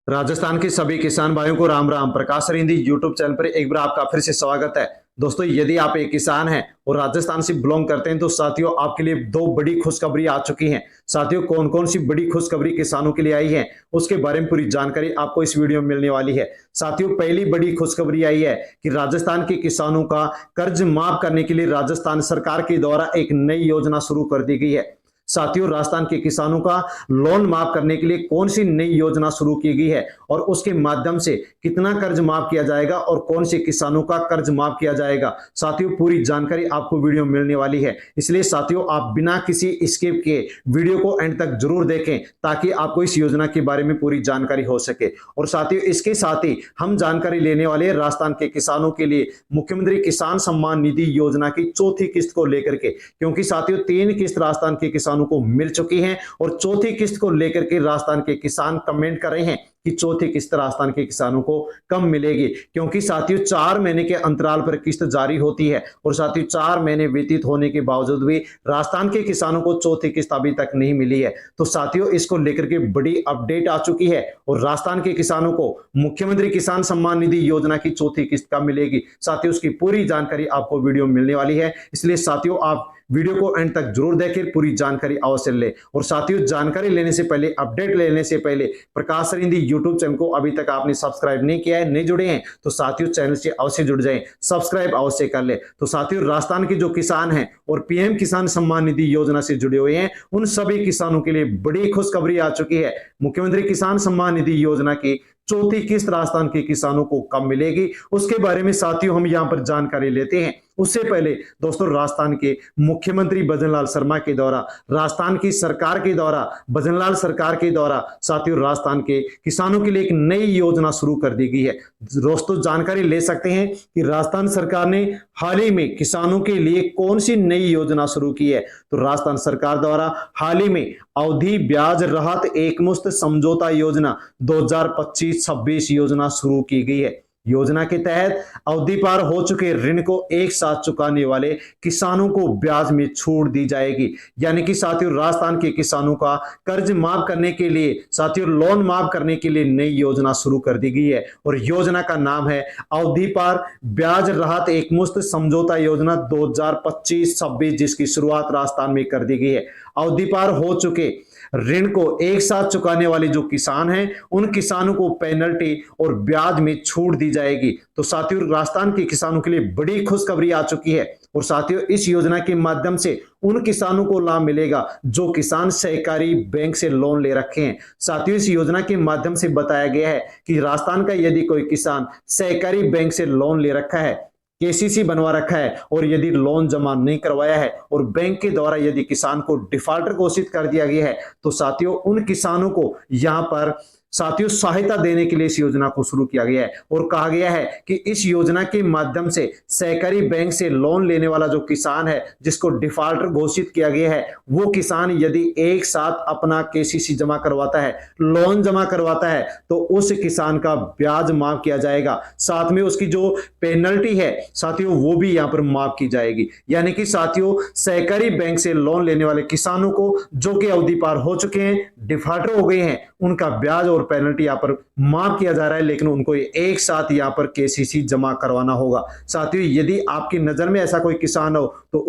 राजस्थान के सभी किसान भाइयों को राम राम। प्रकाश रिंदी यूट्यूब चैनल पर एक बार आपका फिर से स्वागत है। दोस्तों, यदि आप एक किसान हैं और राजस्थान से बिलोंग करते हैं तो साथियों आपके लिए दो बड़ी खुशखबरी आ चुकी हैं। साथियों, कौन कौन सी बड़ी खुशखबरी किसानों के लिए आई है उसके बारे में पूरी जानकारी आपको इस वीडियो में मिलने वाली है। साथियों, पहली बड़ी खुशखबरी आई है कि राजस्थान के किसानों का कर्ज माफ करने के लिए राजस्थान सरकार के द्वारा एक नई योजना शुरू कर दी गई है। साथियों, राजस्थान के किसानों का लोन माफ करने के लिए कौन सी नई योजना शुरू की गई है और उसके माध्यम से कितना कर्ज माफ किया जाएगा और कौन से किसानों का कर्ज माफ किया जाएगा, साथियों पूरी जानकारी आपको वीडियो में मिलने वाली है। इसलिए साथियों, आप बिना किसी स्किप के वीडियो को एंड तक जरूर देखें ताकि आपको इस योजना के बारे में पूरी जानकारी हो सके। और साथियों, इसके साथ ही हम जानकारी लेने वाले हैं राजस्थान के किसानों के लिए मुख्यमंत्री किसान सम्मान निधि योजना की चौथी किस्त को लेकर के, क्योंकि साथियों 3 किस्त राजस्थान के किसानों को मिल चुकी हैं और चौथी किस्त को लेकर के राजस्थान के किसान कमेंट कर रहे हैं कि चौथी किस्त राजस्थान के किसानों को कब मिलेगी, क्योंकि साथियों 4 महीने के अंतराल पर किस्त जारी होती है और साथियों 4 महीने व्यतीत होने के बावजूद भी राजस्थान के किसानों को चौथी किस्त अभी तक नहीं मिली है। तो साथियों, इसको लेकर के बड़ी अपडेट आ चुकी है और राजस्थान के किसानों को मुख्यमंत्री किसान सम्मान निधि योजना की चौथी किस्त कब मिलेगी, साथियों उसकी पूरी जानकारी आपको वीडियो में मिलने वाली है। इसलिए साथियों, आप वीडियो को एंड तक जरूर देखें, पूरी जानकारी अवश्य ले। और साथियों, जानकारी लेने से पहले, अपडेट लेने से पहले प्रकाश रिंदी यूट्यूब चैनल को अभी तक आपने सब्सक्राइब नहीं किया है, नहीं जुड़े हैं तो साथियों चैनल से अवश्य जुड़ जाएं, सब्सक्राइब अवश्य कर ले। तो साथियों, राजस्थान के जो किसान हैं और पीएम किसान सम्मान निधि योजना से जुड़े हुए हैं उन सभी किसानों के लिए बड़ी खुशखबरी आ चुकी है। मुख्यमंत्री किसान सम्मान निधि योजना की चौथी किस्त राजस्थान के किसानों को कब मिलेगी उसके बारे में साथियों हम यहां पर जानकारी लेते हैं। उससे पहले दोस्तों, राजस्थान के मुख्यमंत्री भजनलाल शर्मा के द्वारा, राजस्थान की सरकार के द्वारा, भजनलाल सरकार के द्वारा साथियों राजस्थान के किसानों के लिए एक नई योजना शुरू कर दी गई है। दोस्तों, जानकारी ले सकते हैं कि राजस्थान सरकार ने हाल ही में किसानों के लिए कौन सी नई योजना शुरू की है। तो राजस्थान सरकार द्वारा हाल ही में अवधि ब्याज राहत एकमुश्त समझौता योजना 2025-26 योजना शुरू की गई है। योजना के तहत अवधि पार हो चुके ऋण को एक साथ चुकाने वाले किसानों को ब्याज में छूट दी जाएगी। यानी कि साथियों, राजस्थान के किसानों का कर्ज माफ करने के लिए, साथियों लोन माफ करने के लिए नई योजना शुरू कर दी गई है और योजना का नाम है अवधि पार ब्याज राहत एकमुश्त समझौता योजना 2025-26, जिसकी शुरुआत राजस्थान में कर दी गई है। अवधि पार हो चुके ऋण को एक साथ चुकाने वाले जो किसान हैं उन किसानों को पेनल्टी और ब्याज में छूट दी जाएगी। तो साथियों, राजस्थान के किसानों के लिए बड़ी खुशखबरी आ चुकी है और साथियों इस योजना के माध्यम से उन किसानों को लाभ मिलेगा जो किसान सहकारी बैंक से लोन ले रखे हैं। साथियों, इस योजना के माध्यम से बताया गया है कि राजस्थान का यदि कोई किसान सहकारी बैंक से लोन ले रखा है, केसीसी बनवा रखा है और यदि लोन जमा नहीं करवाया है और बैंक के द्वारा यदि किसान को डिफॉल्टर घोषित कर दिया गया है, तो साथियों उन किसानों को यहां पर साथियों सहायता देने के लिए इस योजना को शुरू किया गया है और कहा गया है कि इस योजना के माध्यम से सहकारी बैंक से लोन लेने वाला जो किसान है जिसको डिफॉल्टर घोषित किया गया है, वो किसान यदि एक साथ अपना केसीसी जमा करवाता है, लोन जमा करवाता है, तो उस किसान का ब्याज माफ किया जाएगा। साथ में उसकी जो पेनल्टी है साथियों वो भी यहां पर माफ की जाएगी। यानी कि साथियों, सहकारी बैंक से लोन लेने वाले किसानों को जो कि अवधि पार हो चुके हैं, डिफॉल्टर हो गए हैं, उनका ब्याज और पेनल्टी यहां पर माफ किया जा रहा है, लेकिन उनको एक साथ यहां पर केसीसी जमा करवाना होगा। साथियों, यदि आपकी नजर में ऐसा कोई किसान हो तो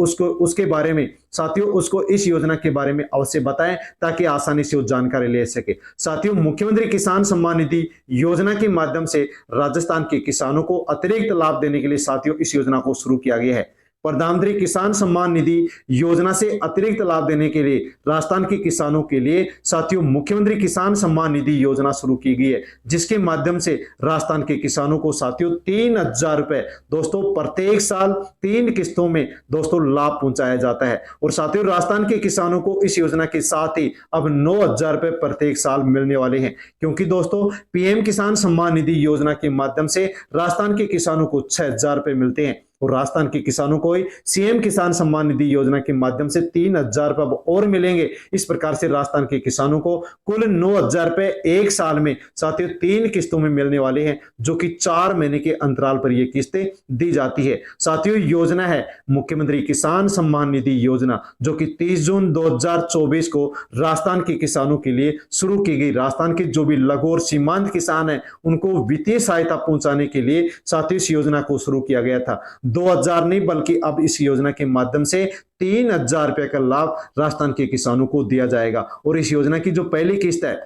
उसके बारे में साथियों उसको इस योजना के बारे में अवश्य बताएं ताकि आसानी से वो जानकारी ले सके। साथियों, मुख्यमंत्री किसान सम्मान निधि योजना के माध्यम से राजस्थान के किसानों को अतिरिक्त लाभ देने के लिए साथियों इस योजना को शुरू किया गया है। प्रधानमंत्री किसान सम्मान निधि योजना से अतिरिक्त लाभ देने के लिए राजस्थान के किसानों के लिए साथियों मुख्यमंत्री किसान सम्मान निधि योजना शुरू की गई है, जिसके माध्यम से राजस्थान के किसानों को साथियों 3,000 रुपए दोस्तों प्रत्येक साल 3 किस्तों में दोस्तों लाभ पहुंचाया जाता है। और साथियों, राजस्थान के किसानों को इस योजना के साथ ही अब 9,000 रुपए प्रत्येक साल मिलने वाले हैं, क्योंकि दोस्तों पीएम किसान सम्मान निधि योजना के माध्यम से राजस्थान के किसानों को 6,000 रुपए मिलते हैं। और राजस्थान के किसानों को सीएम किसान सम्मान निधि योजना के माध्यम से 3,000 रुपए और मिलेंगे। इस प्रकार से राजस्थान के किसानों को कुल 9,000 रुपए एक साल में साथियों 3 किस्तों में मिलने वाले हैं, जो कि 4 महीने के अंतराल पर यह किस्तें दी जाती है। साथियों योजना है मुख्यमंत्री किसान सम्मान निधि योजना, जो कि 30 जून 2024 को राजस्थान के किसानों के लिए शुरू की गई। राजस्थान के जो भी लघु और सीमांत किसान हैं उनको वित्तीय सहायता पहुंचाने के लिए साथियों इस योजना को शुरू किया गया था। 2,000 नहीं बल्कि अब इस योजना के माध्यम से 3,000 रुपए का लाभ राजस्थान के किसानों को दिया जाएगा। और इस योजना की जो पहली किस्त है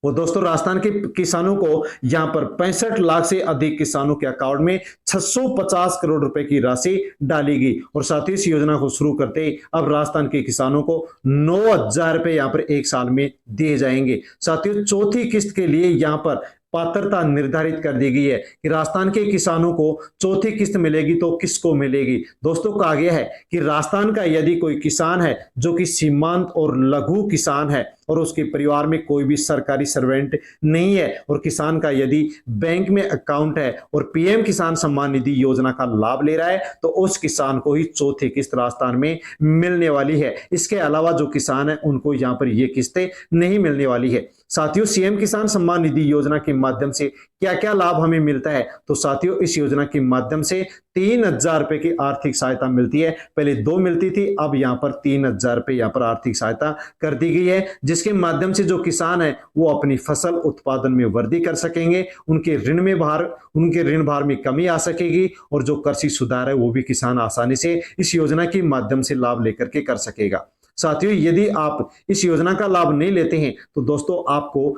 वो दोस्तों राजस्थान के किसानों को यहां पर 65 लाख से अधिक किसानों के अकाउंट में 650 करोड़ रुपए की राशि डाली गई। और साथ ही इस योजना को शुरू करते ही अब राजस्थान के किसानों को 9,000 रुपए यहां पर एक साल में दिए जाएंगे। साथियों चौथी किस्त के लिए यहां पर पात्रता निर्धारित कर दी गई है कि राजस्थान के किसानों को चौथी किस्त मिलेगी तो किसको मिलेगी। दोस्तों कहा गया है कि राजस्थान का यदि कोई किसान है जो कि सीमांत और लघु किसान है और उसके परिवार में कोई भी सरकारी सर्वेंट नहीं है और किसान का यदि बैंक में अकाउंट है और पीएम किसान सम्मान निधि योजना का लाभ ले रहा है तो उस किसान को ही चौथी किस्त राजस्थान में मिलने वाली है। इसके अलावा जो किसान है उनको यहां पर ये किस्तें नहीं मिलने वाली है। साथियों सीएम किसान सम्मान निधि योजना के माध्यम से क्या क्या लाभ हमें मिलता है, तो साथियों इस योजना के माध्यम से 3,000 रुपए की आर्थिक सहायता मिलती है। पहले 2 मिलती थी, अब यहां पर 3,000 रुपए यहां पर आर्थिक सहायता कर दी गई है, जिसके माध्यम से जो किसान है वो अपनी फसल उत्पादन में वृद्धि कर सकेंगे, उनके ऋण भार में कमी आ सकेगी और जो कृषि सुधार है वो भी किसान आसानी से इस योजना के माध्यम से लाभ लेकर के कर सकेगा। साथियों यदि आप इस योजना का लाभ नहीं लेते हैं तो दोस्तों आपको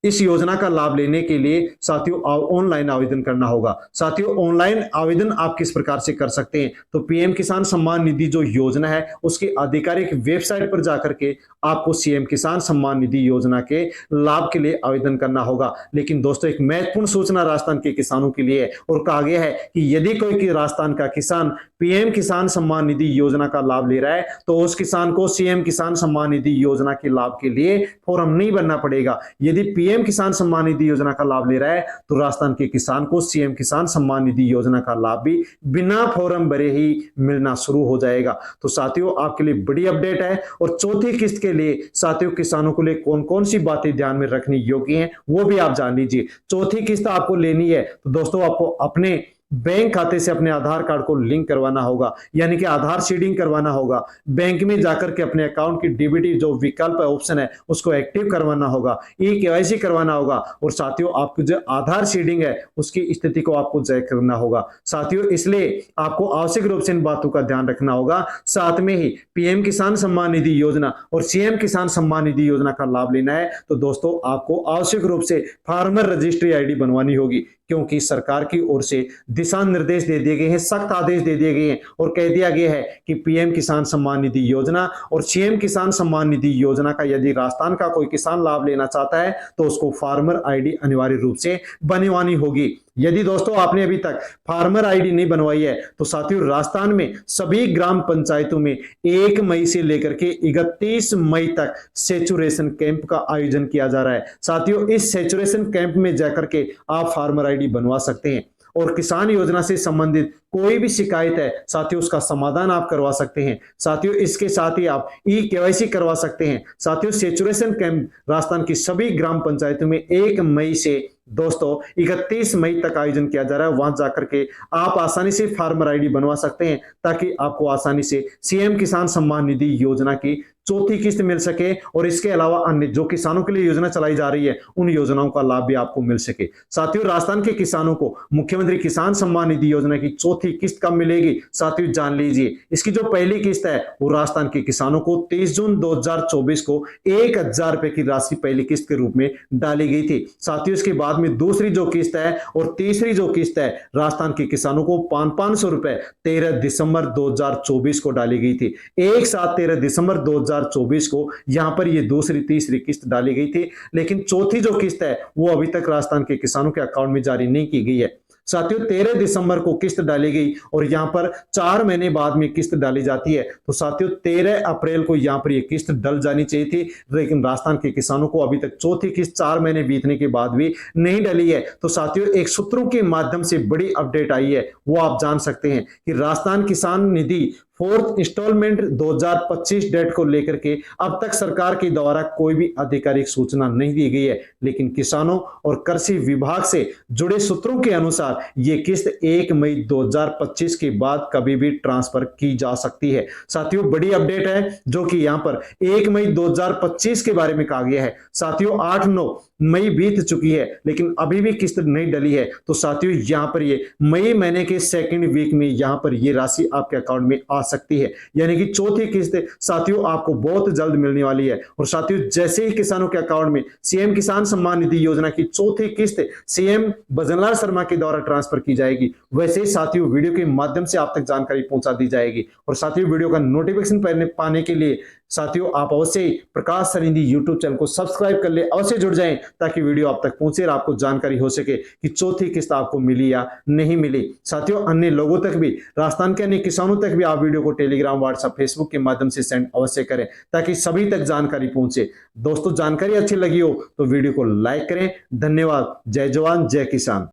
इस योजना का लाभ लेने के लिए साथियों ऑनलाइन आवेदन करना होगा। साथियों ऑनलाइन आवेदन आप किस प्रकार से कर सकते हैं, तो पीएम किसान सम्मान निधि जो योजना है उसकी आधिकारिक वेबसाइट पर जाकर के आपको सीएम किसान सम्मान निधि योजना के लाभ के लिए आवेदन करना होगा। लेकिन दोस्तों एक महत्वपूर्ण सूचना राजस्थान के किसानों के लिए है और कहा गया है कि यदि कोई राजस्थान का किसान पीएम किसान सम्मान निधि योजना का लाभ ले रहा है तो उस किसान को सीएम किसान सम्मान निधि योजना के लाभ के लिए फॉर्म नहीं भरना पड़ेगा। यदि पीएम किसान सम्मान निधि योजना का लाभ ले रहा है तो राजस्थान के किसान को सीएम किसान सम्मान निधि योजना का लाभ भी बिना फॉर्म भरे ही मिलना शुरू हो जाएगा। तो साथियों आपके लिए बड़ी अपडेट है। और चौथी किस्त के लिए साथियों किसानों को लिए कौन कौन सी बातें ध्यान में रखनी योग्य हैं वो भी आप जान लीजिए। चौथी किस्त आपको लेनी है तो दोस्तों आपको अपने बैंक खाते से अपने आधार कार्ड को लिंक करवाना होगा, यानी कि आधार सीडिंग करवाना होगा। बैंक में जाकर के अपने अकाउंट की डीबीटी जो विकल्प है ऑप्शन है उसको एक्टिव करवाना होगा, केवाईसी करवाना होगा और साथियों आपको जो आधार सीडिंग है उसकी स्थिति को आपको चेक करना होगा। साथियों इसलिए आपको आवश्यक रूप से इन बातों का ध्यान रखना होगा। साथ में ही पीएम किसान सम्मान निधि योजना और सीएम किसान सम्मान निधि योजना का लाभ लेना है तो दोस्तों आपको आवश्यक रूप से फार्मर रजिस्ट्री आईडी बनवानी होगी, क्योंकि सरकार की ओर से दिशा निर्देश दे दिए गए हैं, सख्त आदेश दे दिए गए हैं और कह दिया गया है कि पीएम किसान सम्मान निधि योजना और सीएम किसान सम्मान निधि योजना का यदि राजस्थान का कोई किसान लाभ लेना चाहता है तो उसको फार्मर आईडी अनिवार्य रूप से बनवानी होगी। यदि दोस्तों आपने अभी तक फार्मर आईडी नहीं बनवाई है तो साथियों राजस्थान में सभी ग्राम पंचायतों में 1 मई से लेकर के 31 मई तक सेचुरेशन कैंप का आयोजन किया जा रहा है। साथियों इस सेचुरेशन कैंप में जाकर के आप फार्मर आईडी बनवा सकते हैं और किसान योजना से संबंधित कोई भी शिकायत है साथियों उसका समाधान आप करवा सकते हैं। साथियों इसके साथ ही आप केवाईसी करवा सकते हैं। साथियों सेचुरेशन कैंप राजस्थान की सभी ग्राम पंचायतों में 1 मई से दोस्तों 31 मई तक आयोजन किया जा रहा है। वहां जाकर के आप आसानी से फार्मर आईडी बनवा सकते हैं ताकि आपको आसानी से सीएम किसान सम्मान निधि योजना की चौथी किस्त मिल सके और इसके अलावा अन्य जो किसानों के लिए योजना चलाई जा रही है उन योजनाओं का लाभ भी आपको मिल सके। साथियों राजस्थान के किसानों को मुख्यमंत्री किसान सम्मान निधि योजना की चौथी किस्त कब मिलेगी साथियों जान लीजिए। इसकी जो पहली किस्त है वो राजस्थान के किसानों को 23 जून 2024 को 1,000 रुपए की राशि पहली किस्त के रूप में डाली गई थी। साथियों इसके बाद में दूसरी जो किस्त है और तीसरी जो किस्त है राजस्थान के किसानों को 500 रुपए 13 दिसंबर 2024 को डाली गई थी। एक साथ 13 दिसंबर 2024 को यहां पर ये दूसरी तीसरी किस्त डाली गई थी, लेकिन चौथी जो किस्त है वो अभी तक राजस्थान के किसानों के अकाउंट में जारी नहीं की गई है। साथियों 13 दिसंबर को किस्त डाली गई और यहाँ पर 4 महीने बाद में किस्त डाली जाती है। तो साथियों 13 अप्रैल को यहाँ पर ये किस्त डल जानी चाहिए थी, लेकिन राजस्थान के किसानों को अभी तक चौथी किस्त 4 महीने बीतने के बाद भी नहीं डली है। तो साथियों एक सूत्रों के माध्यम से बड़ी अपडेट आई है, वो आप जान सकते हैं कि राजस्थान किसान निधि फोर्थ इंस्टॉलमेंट 2025 डेट को लेकर के अब तक सरकार के द्वारा कोई भी आधिकारिक सूचना नहीं दी गई है, लेकिन किसानों और कृषि विभाग से जुड़े सूत्रों के अनुसार ये किस्त 1 मई 2025 के बाद कभी भी ट्रांसफर की जा सकती है। साथियों बड़ी अपडेट है जो कि यहां पर 1 मई 2025 के बारे में कहा गया है। साथियों 8-9 मई बीत चुकी है लेकिन अभी भी किस्त नहीं डली है। तो साथियों यहां पर ये मई महीने के सेकंड वीक में यहां पर ये राशि आपके अकाउंट में आ सकती है, यानी कि चौथी किस्त साथियों आपको बहुत जल्द मिलने वाली है। और साथियों जैसे ही किसानों के अकाउंट में सीएम किसान सम्मान निधि योजना की चौथी किस्त सीएम भजनलाल शर्मा के द्वारा ट्रांसफर की जाएगी, वैसे ही साथियों वीडियो के माध्यम से आप तक जानकारी पहुंचा दी जाएगी। और साथियों वीडियो का नोटिफिकेशन पाने के लिए साथियों आप अवश्य ही प्रकाश सरिंदी यूट्यूब चैनल को सब्सक्राइब कर ले, अवश्य जुड़ जाएं ताकि वीडियो आप तक पहुंचे और आपको जानकारी हो सके कि चौथी किस्त आपको मिली या नहीं मिली। साथियों अन्य लोगों तक भी, राजस्थान के अन्य किसानों तक भी आप वीडियो को टेलीग्राम, व्हाट्सएप, फेसबुक के माध्यम से सेंड अवश्य करें ताकि सभी तक जानकारी पहुंचे। दोस्तों जानकारी अच्छी लगी हो तो वीडियो को लाइक करें। धन्यवाद। जय जवान जय किसान।